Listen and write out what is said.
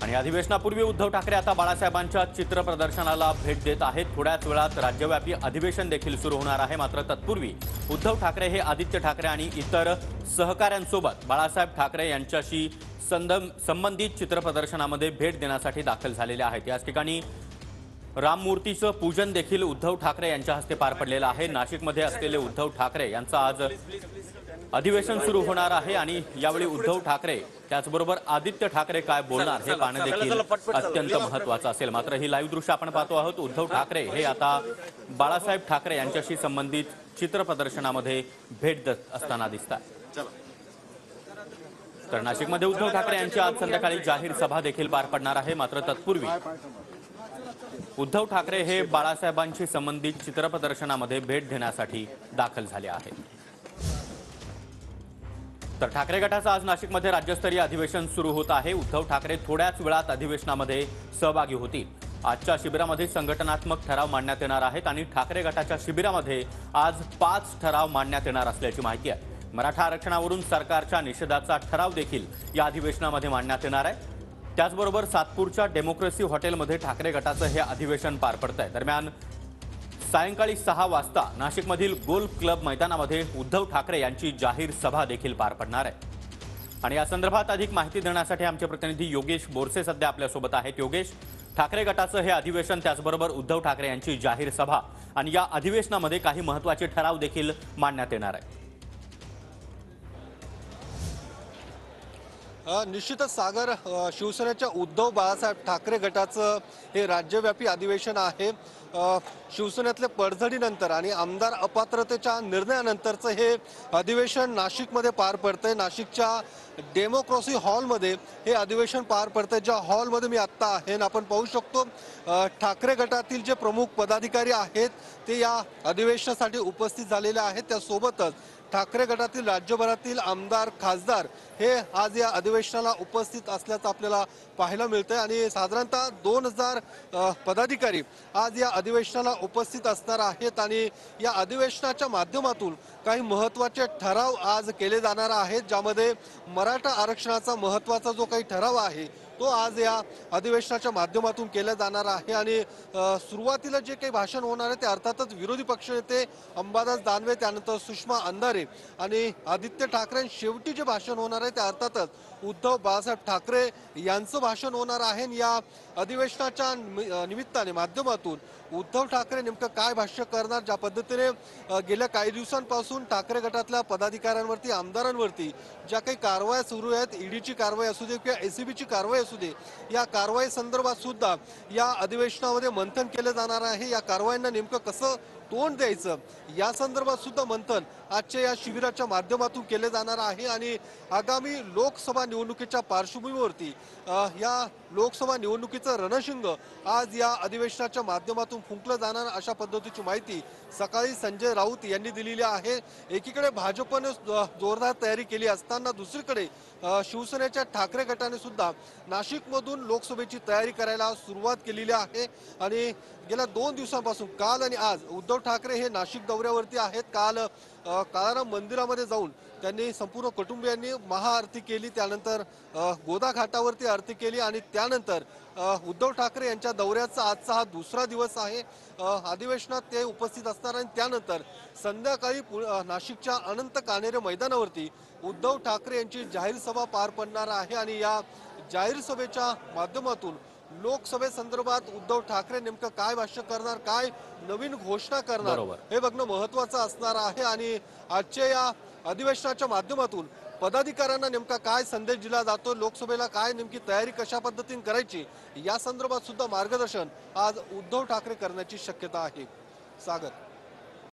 आणि अधिवेशनापूर्वी उद्धव ठाकरे आता बाळासाहेबांच्या चित्र प्रदर्शनाला भेट देत आहेत। थोड्याच वेळात राज्यव्यापी अधिवेशन देखील सुरू होणार आहे। मात्र तत्पूर्वी उद्धव ठाकरे हे आदित्य ठाकरे आणि इतर सहकाऱ्यांसोबत बाळासाहेब ठाकरे यांच्याशी संबंधित चित्र प्रदर्शनामध्ये भेट देण्यासाठी दाखल झालेले आहेत। याच ठिकाणी राममूर्तीचं पूजन देखील उद्धव ठाकरे यांच्या हस्ते पार पडलेलं आहे। नाशिकमध्ये असलेले उद्धव ठाकरे यांचं आज अधिवेशन सुरू होणार आहे आणि यावेळी उद्धव ठाकरे त्याचबरोबर आदित्य ठाकरे काय बोलणार हे पाहणे देखील अत्यंत महत्त्वाचं असेल। मात्र ही लाईव्ह दृश्य आपण पाहतो आहोत। उद्धव ठाकरे हे आता बाळासाहेब ठाकरे यांच्याशी संबंधित चित्र प्रदर्शनामध्ये भेट देत असताना दिसतात। तर नाशिकमध्ये उद्धव ठाकरे यांची आज संध्याकाळी जाहीर सभा देखील पार पडणार आहे। मात्र तत्पूर्वी उद्धव ठाकरे हे बाळासाहेबांशी संबंधित चित्र प्रदर्शनामध्ये भेट देण्यासाठी दाखल झाले आहेत। तर ठाकरे गटाचं आज नाशिकमध्ये राज्यस्तरीय अधिवेशन सुरू होत आहे। उद्धव ठाकरे थोड्याच वेळात अधिवेशनामध्ये सहभागी होतील। आजच्या शिबिरामध्ये संघटनात्मक ठराव मांडण्यात येणार आहेत आणि ठाकरे गटाच्या शिबिरामध्ये आज 5 ठराव मांडण्यात येणार असल्याची माहिती आहे। मराठा आरक्षणावरून सरकारच्या निषेधाचा ठराव देखील या अधिवेशनामध्ये मांडण्यात येणार आहे। त्याचबरोबर सातपूरच्या डेमोक्रेसी हॉटेलमध्ये ठाकरे गटाचं हे अधिवेशन पार पडतंय। दरम्यान सायंकाळी 6 वाजता नाशिकमधील गोल्फ क्लब मैदानामध्ये उद्धव ठाकरे यांची जाहीर सभा देखील पार पडणार आहे। आणि या संदर्भात अधिक माहिती देण्यासाठी आमचे प्रतिनिधी योगेश बोरसे सध्या आपल्यासोबत आहेत। योगेश, ठाकरे गटाचं हे अधिवेशन त्याचबरोबर उद्धव ठाकरे यांची जाहीर सभा आणि या अधिवेशनामध्ये काही महत्त्वाचे ठराव देखील मांडण्यात येणार आहे। निश्चितच सागर, शिवसेनेच्या उद्धव बाळासाहेब ठाकरे गटाचं हे राज्यव्यापी अधिवेशन आहे। शिवसेनेतले पडझडीनंतर आणि आमदार अपात्रतेच्या निर्णयानंतरचं हे अधिवेशन नाशिकमध्ये पार पडतंय। नाशिकच्या डेमोक्रेसी हॉलमध्ये हे अधिवेशन पार पडतंय। ज्या हॉलमध्ये मी आत्ता आहे आपण पाहू शकतो ठाकरे गटातील जे प्रमुख पदाधिकारी आहेत ते या अधिवेशनासाठी उपस्थित झालेले आहेत। त्यासोबतच ठाकरे गटातील राज्यभरातील आमदार खासदार हे आज या अधिवेशनाला उपस्थित असल्याचं आपल्याला पाहायला मिळतंय आणि साधारणतः 2000 पदाधिकारी आज या अधिवेशनाला उपस्थित असणार आहेत आणि या अधिवेशनाच्या माध्यमातून काही महत्त्वाचे ठराव आज केले जाणार आहेत, ज्यामध्ये मराठा आरक्षणाचा महत्त्वाचा जो काही ठराव आहे तो आज या अधिवेशनाच्या माध्यमातून केला जाणार आहे। आणि सुरुवातीला जे काही भाषण होणार आहे ते अर्थातच विरोधी पक्षनेते अंबादास दानवे, त्यानंतर सुषमा अंधारे आणि आदित्य ठाकरे, शेवटी जे भाषण होणार आहे ते अर्थातच उद्धव बाळासाहेब ठाकरे यांचं भाषण होणार आहे। या अधिवेशनाच्या निमित्ताने माध्यमातून उद्धव ठाकरे नेमकं काय भाष्य करणार, ज्या पद्धतीने गेल्या काही दिवसांपासून ठाकरे गटातल्या पदाधिकाऱ्यांवरती, आमदारांवरती ज्या काही कारवाया सुरू आहेत, ईडीची कारवाई असू दे किंवा एसीबीची कारवाई असू दे, या कारवाई संदर्भात सुद्धा या अधिवेशनामध्ये मंथन केलं जाणार आहे। या कारवायांना नेमकं कसं तोंड द्यायचं या संदर्भात सुद्धा मंथन आजच्या या शिबिराच्या माध्यमातून केले जाणार आहे। आणि आगामी लोकसभा निवडणुकीच्या पार्श्वभूमीवरती या लोकसभा निवडणुकीचं रणशिंग आज या अधिवेशनाच्या माध्यमातून फुंकलं जाणार अशा पद्धतीची माहिती सकाळी संजय राऊत यांनी दिलेली आहे। एकीकडे भाजपने जोरदार तयारी केली असताना दुसरीकडे शिवसेनेच्या ठाकरे गटाने सुद्धा नाशिकमधून लोकसभेची तयारी करायला सुरुवात केलेली आहे। आणि गेल्या 2 दिवसांपासून काल आणि आज उद्धव ठाकरे हे नाशिक दौऱ्यावरती आहेत। काल काळाराम मंदिरामध्ये जाऊन त्यांनी संपूर्ण कुटुंबियांनी महाआरती केली, त्यानंतर गोदा घाटावरती आरती केली आणि त्यानंतर उद्धव ठाकरे यांच्या दौऱ्याचा आजचा हा दुसरा दिवस आहे। अधिवेशनात ते उपस्थित असणार आणि त्यानंतर संध्याकाळी नाशिकच्या अनंत कान्हेरे मैदानावरती उद्धव ठाकरे यांची जाहीर सभा पार पडणार आहे। आणि या जाहीर सभेच्या माध्यमातून लोकसभेसंदर्भात उद्धव ठाकरे नेमकं काय भाष्य करणार, काय नवीन घोषणा करणार हे बघणं महत्त्वाचं असणार आहे। आणि आजच्या या अधिवेशनाच्या माध्यमातून पदाधिकाऱ्यांना नेमका काय संदेश दिला जातो, लोकसभेला काय नेमकी तयारी कशा पद्धतीने करायची या संदर्भात सुद्धा मार्गदर्शन आज उद्धव ठाकरे करण्याची शक्यता आहे। सागर।